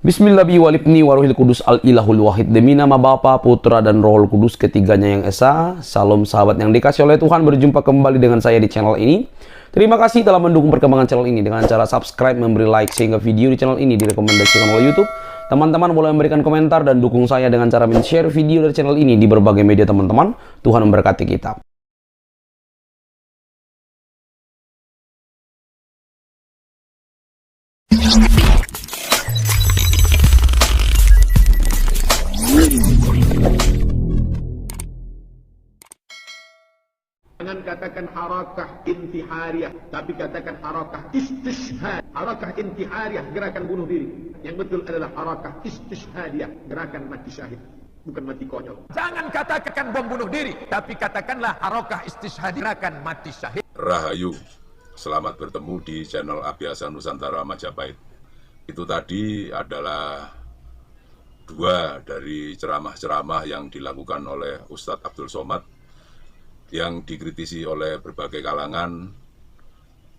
Bismillahi walibni waruhil kudus al-ilahul wahid. Demi nama Bapa, Putra, dan Rohul Kudus, ketiganya yang esa. Salam sahabat yang dikasih oleh Tuhan, berjumpa kembali dengan saya di channel ini. Terima kasih telah mendukung perkembangan channel ini dengan cara subscribe, memberi like, sehingga video di channel ini direkomendasikan oleh YouTube. Teman-teman boleh memberikan komentar dan dukung saya dengan cara men-share video dari channel ini di berbagai media teman-teman. Tuhan memberkati kita. Jangan katakan harakah intihariyah, tapi katakan harakah istishhad. Harakah intihariyah, gerakan bunuh diri. Yang betul adalah harakah istishhadiyah, gerakan mati syahid, bukan mati konyol. Jangan katakan bom bunuh diri, tapi katakanlah harakah istishhadiyah, gerakan mati syahid. Rahayu, selamat bertemu di channel Abhyasa Nusantara Majapahit. Itu tadi adalah dua dari ceramah-ceramah yang dilakukan oleh Ustadz Abdul Somad yang dikritisi oleh berbagai kalangan,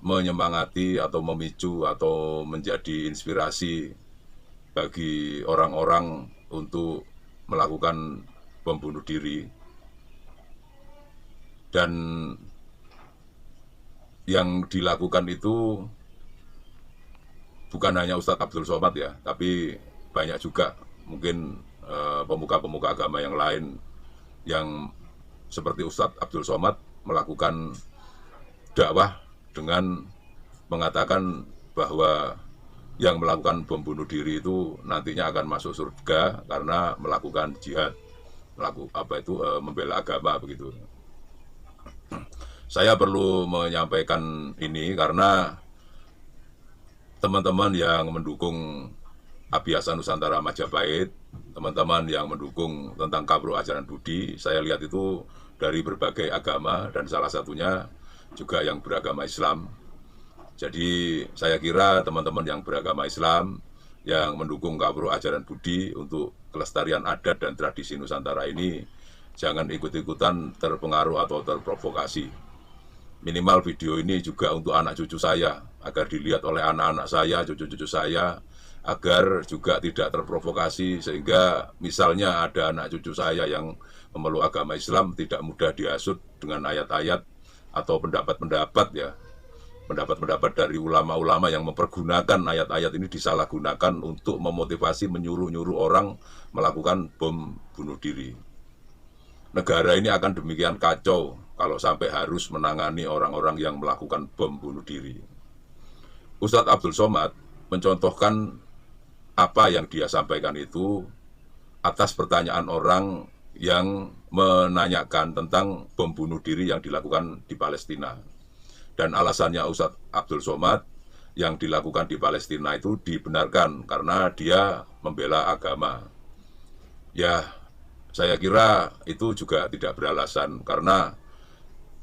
menyemangati atau memicu atau menjadi inspirasi bagi orang-orang untuk melakukan bom bunuh diri. Dan yang dilakukan itu bukan hanya Ustadz Abdul Somad ya, tapi banyak juga mungkin pemuka-pemuka agama yang lain yang seperti Ustadz Abdul Somad melakukan dakwah dengan mengatakan bahwa yang melakukan bom bunuh diri itu nantinya akan masuk surga karena melakukan jihad, membela agama begitu. Saya perlu menyampaikan ini karena teman-teman yang mendukung Abhyasa Nusantara Majapahit, teman-teman yang mendukung tentang Kabruh Ajaran Budi, saya lihat itu dari berbagai agama dan salah satunya juga yang beragama Islam. Jadi saya kira teman-teman yang beragama Islam yang mendukung Kabruh Ajaran Budi untuk kelestarian adat dan tradisi Nusantara ini jangan ikut-ikutan terpengaruh atau terprovokasi. Minimal video ini juga untuk anak cucu saya, agar dilihat oleh anak-anak saya, cucu-cucu saya, agar juga tidak terprovokasi, sehingga misalnya ada anak cucu saya yang memeluk agama Islam tidak mudah dihasut dengan ayat-ayat atau pendapat-pendapat ya, pendapat-pendapat dari ulama-ulama yang mempergunakan ayat-ayat ini disalahgunakan untuk memotivasi, menyuruh-nyuruh orang melakukan bom bunuh diri. Negara ini akan demikian kacau kalau sampai harus menangani orang-orang yang melakukan bom bunuh diri. Ustadz Abdul Somad mencontohkan apa yang dia sampaikan itu atas pertanyaan orang yang menanyakan tentang bom bunuh diri yang dilakukan di Palestina. Dan alasannya Ustadz Abdul Somad yang dilakukan di Palestina itu dibenarkan karena dia membela agama. Ya, saya kira itu juga tidak beralasan karena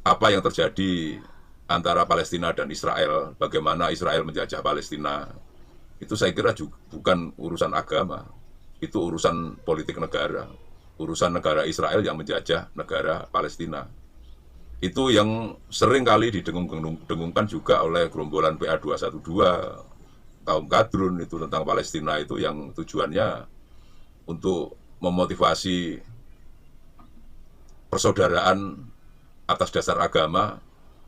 apa yang terjadi antara Palestina dan Israel, bagaimana Israel menjajah Palestina, itu saya kira juga bukan urusan agama, itu urusan politik negara, urusan negara Israel yang menjajah negara Palestina. Itu yang sering kali didengung-dengungkan juga oleh gerombolan PA212, kaum Kadrun itu tentang Palestina itu yang tujuannya untuk memotivasi persaudaraan atas dasar agama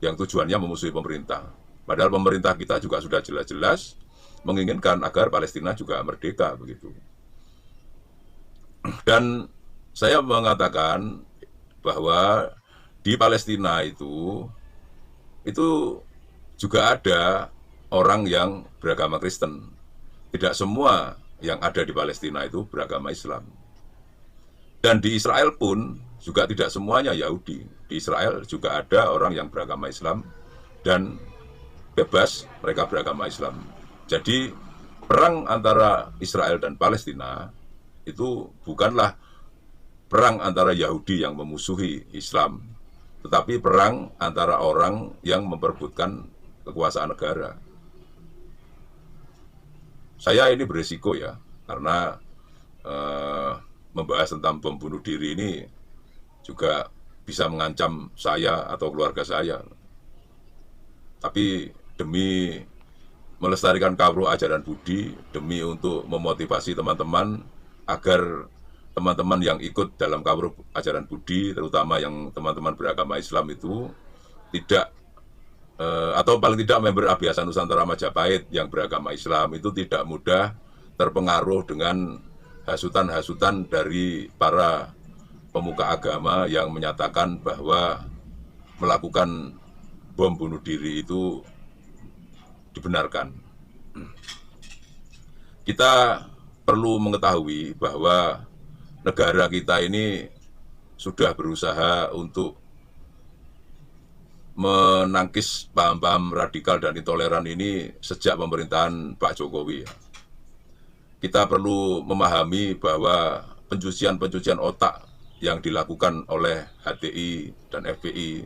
yang tujuannya memusuhi pemerintah. Padahal pemerintah kita juga sudah jelas-jelas menginginkan agar Palestina juga merdeka begitu. Dan saya mengatakan bahwa di Palestina itu juga ada orang yang beragama Kristen. Tidak semua yang ada di Palestina itu beragama Islam. Dan di Israel pun juga tidak semuanya Yahudi. Di Israel juga ada orang yang beragama Islam dan bebas mereka beragama Islam. Jadi perang antara Israel dan Palestina itu bukanlah perang antara Yahudi yang memusuhi Islam, tetapi perang antara orang yang memperebutkan kekuasaan negara. Saya ini berisiko ya, karena membahas tentang bom bunuh diri ini juga bisa mengancam saya atau keluarga saya. Tapi demi melestarikan kawruh ajaran budi demi untuk memotivasi teman-teman agar teman-teman yang ikut dalam kawruh ajaran budi, terutama yang teman-teman beragama Islam itu tidak atau paling tidak member Abhiasa Nusantara Majapahit yang beragama Islam itu tidak mudah terpengaruh dengan hasutan-hasutan dari para pemuka agama yang menyatakan bahwa melakukan bom bunuh diri itu dibenarkan. Kita perlu mengetahui bahwa negara kita ini sudah berusaha untuk menangkis paham-paham radikal dan intoleran ini sejak pemerintahan Pak Jokowi. Kita perlu memahami bahwa pencucian-pencucian otak yang dilakukan oleh HTI dan FPI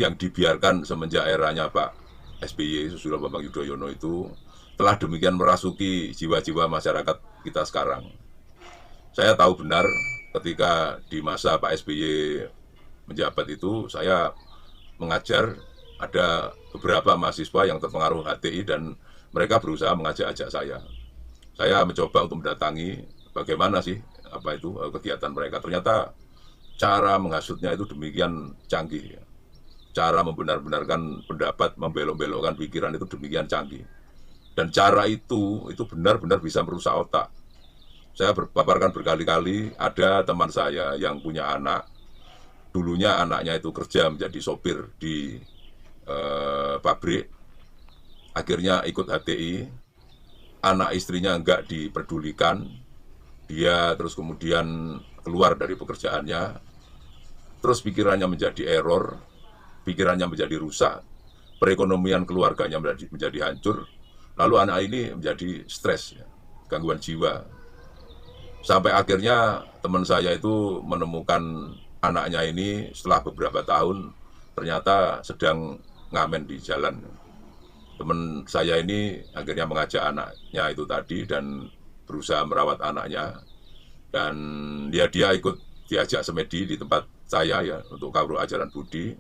yang dibiarkan semenjak eranya Pak SBY, Susilo Bambang Yudhoyono itu telah demikian merasuki jiwa-jiwa masyarakat kita sekarang. Saya tahu benar ketika di masa Pak SBY menjabat itu, saya mengajar, ada beberapa mahasiswa yang terpengaruh HTI dan mereka berusaha mengajak-ajak saya. Saya mencoba untuk mendatangi bagaimana sih kegiatan mereka. Ternyata cara menghasutnya itu demikian canggih. Cara membenar-benarkan pendapat, membelok-belokkan pikiran itu demikian canggih. Dan cara itu benar-benar bisa merusak otak. Saya paparkan berkali-kali, ada teman saya yang punya anak, dulunya anaknya itu kerja menjadi sopir di pabrik, akhirnya ikut HTI, anak istrinya enggak diperdulikan, dia terus kemudian keluar dari pekerjaannya, terus pikirannya menjadi error, pikirannya menjadi rusak, perekonomian keluarganya menjadi hancur, lalu anak ini menjadi stres, gangguan jiwa. Sampai akhirnya teman saya itu menemukan anaknya ini setelah beberapa tahun ternyata sedang ngamen di jalan. Teman saya ini akhirnya mengajak anaknya itu tadi dan berusaha merawat anaknya. Dan dia ikut diajak semedi di tempat saya ya untuk kawruh ajaran budi.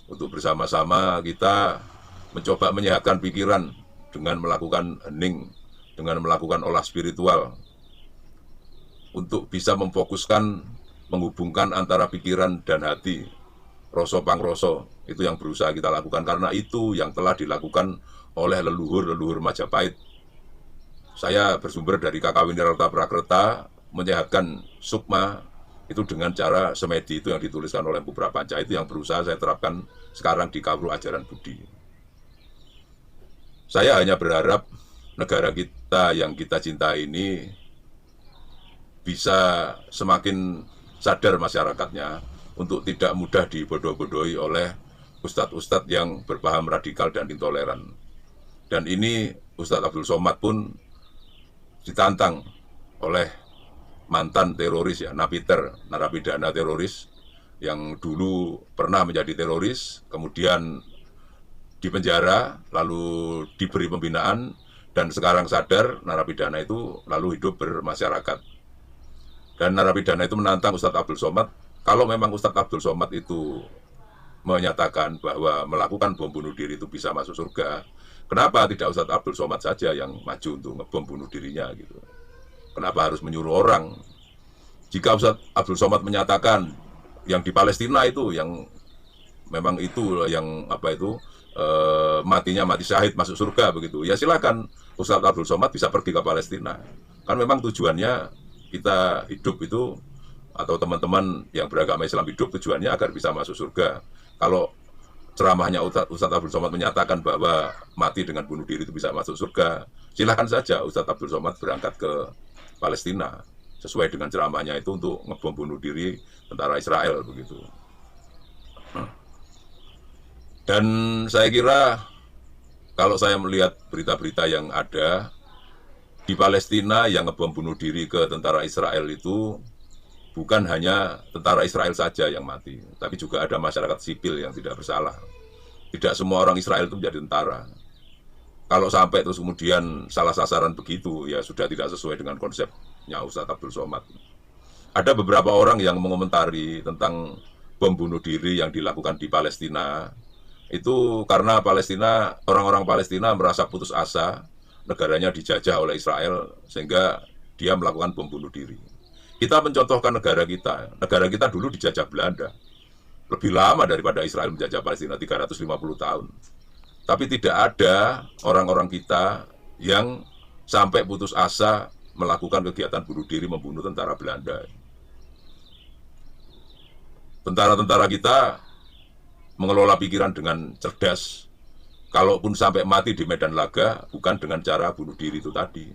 Untuk bersama-sama kita mencoba menyehatkan pikiran dengan melakukan hening, dengan melakukan olah spiritual. Untuk bisa memfokuskan, menghubungkan antara pikiran dan hati, rasa pangroso, itu yang berusaha kita lakukan, karena itu yang telah dilakukan oleh leluhur-leluhur Majapahit. Saya bersumber dari Kakawin Wirarta Prakerta, menyehatkan sukma, itu dengan cara semedi itu yang dituliskan oleh Empu Prapanca, itu yang berusaha saya terapkan sekarang di kawruh ajaran budi. Saya hanya berharap negara kita yang kita cintai ini bisa semakin sadar masyarakatnya untuk tidak mudah dibodoh-bodohi oleh ustadz-ustadz yang berpaham radikal dan intoleran. Dan ini Ustadz Abdul Somad pun ditantang oleh mantan teroris ya, napiter, narapidana teroris yang dulu pernah menjadi teroris, kemudian dipenjara, lalu diberi pembinaan, dan sekarang sadar narapidana itu lalu hidup bermasyarakat. Dan narapidana itu menantang Ustadz Abdul Somad, kalau memang Ustadz Abdul Somad itu menyatakan bahwa melakukan bom bunuh diri itu bisa masuk surga, kenapa tidak Ustadz Abdul Somad saja yang maju untuk ngebom bunuh dirinya gitu? Kenapa harus menyuruh orang? Jika Ustadz Abdul Somad menyatakan yang di Palestina itu yang memang itu yang matinya mati syahid masuk surga begitu, ya silakan Ustadz Abdul Somad bisa pergi ke Palestina. Kan memang tujuannya kita hidup itu, atau teman-teman yang beragama Islam hidup tujuannya agar bisa masuk surga. Kalau ceramahnya Ustadz Abdul Somad menyatakan bahwa mati dengan bunuh diri itu bisa masuk surga, silahkan saja Ustadz Abdul Somad berangkat ke Palestina sesuai dengan ceramahnya itu untuk ngebom bunuh diri tentara Israel begitu. Dan saya kira kalau saya melihat berita-berita yang ada di Palestina yang ngebom bunuh diri ke tentara Israel itu bukan hanya tentara Israel saja yang mati, tapi juga ada masyarakat sipil yang tidak bersalah. Tidak semua orang Israel itu menjadi tentara. Kalau sampai terus kemudian salah sasaran begitu, ya sudah tidak sesuai dengan konsepnya Ustadz Abdul Somad. Ada beberapa orang yang mengomentari tentang bom bunuh diri yang dilakukan di Palestina, itu karena orang-orang Palestina merasa putus asa, negaranya dijajah oleh Israel, sehingga dia melakukan bom bunuh diri. Kita mencontohkan negara kita dulu dijajah Belanda, lebih lama daripada Israel menjajah Palestina, 350 tahun. Tapi tidak ada orang-orang kita yang sampai putus asa melakukan kegiatan bunuh diri, membunuh tentara Belanda. Tentara-tentara kita mengelola pikiran dengan cerdas. Kalaupun sampai mati di medan laga, bukan dengan cara bunuh diri itu tadi,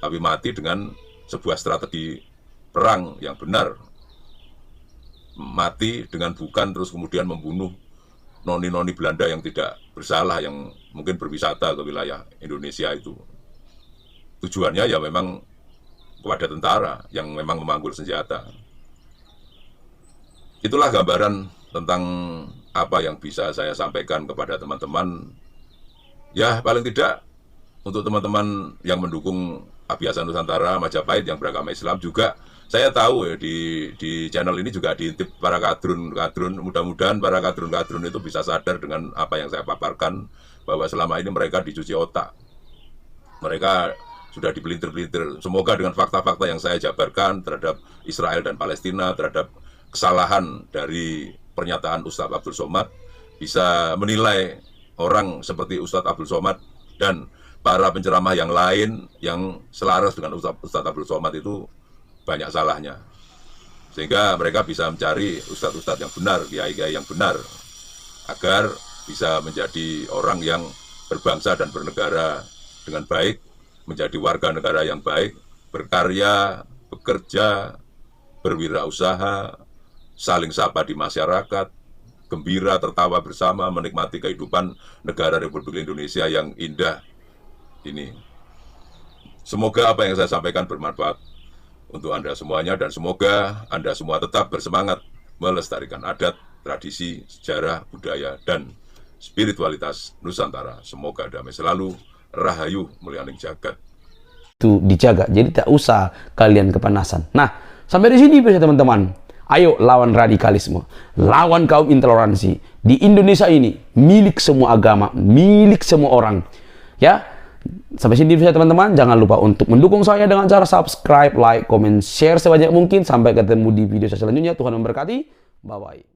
tapi mati dengan sebuah strategi perang yang benar. Mati dengan bukan terus kemudian membunuh noni-noni Belanda yang tidak bersalah, yang mungkin berwisata ke wilayah Indonesia itu. Tujuannya ya memang kepada tentara yang memang memanggul senjata. Itulah gambaran tentang apa yang bisa saya sampaikan kepada teman-teman. Ya paling tidak untuk teman-teman yang mendukung Abhiasa Nusantara Majapahit yang beragama Islam juga, saya tahu ya di channel ini juga diintip para kadrun. Mudah-mudahan para kadrun itu bisa sadar dengan apa yang saya paparkan, bahwa selama ini mereka dicuci otak. Mereka sudah dipelintir-pelintir. Semoga dengan fakta-fakta yang saya jabarkan terhadap Israel dan Palestina, terhadap kesalahan dari pernyataan Ustadz Abdul Somad, bisa menilai orang seperti Ustadz Abdul Somad dan para penceramah yang lain yang selaras dengan Ustadz Abdul Somad itu banyak salahnya. Sehingga mereka bisa mencari ustadz-ustadz yang benar, kiai-kiai yang benar, agar bisa menjadi orang yang berbangsa dan bernegara dengan baik, menjadi warga negara yang baik, berkarya, bekerja, berwirausaha, saling sapa di masyarakat, gembira, tertawa bersama, menikmati kehidupan negara Republik Indonesia yang indah ini. Semoga apa yang saya sampaikan bermanfaat untuk Anda semuanya, dan semoga Anda semua tetap bersemangat melestarikan adat, tradisi, sejarah, budaya, dan spiritualitas Nusantara. Semoga damai selalu, rahayu mulianing jagat. Itu dijaga, jadi tak usah kalian kepanasan. Nah, sampai di sini bisa teman-teman. Ayo lawan radikalisme, lawan kaum intoleransi. Di Indonesia ini milik semua agama, milik semua orang. Ya, sampai sini bisa teman-teman. Jangan lupa untuk mendukung saya dengan cara subscribe, like, comment, share sebanyak mungkin. Sampai ketemu di video saya selanjutnya. Tuhan memberkati. Bye-bye.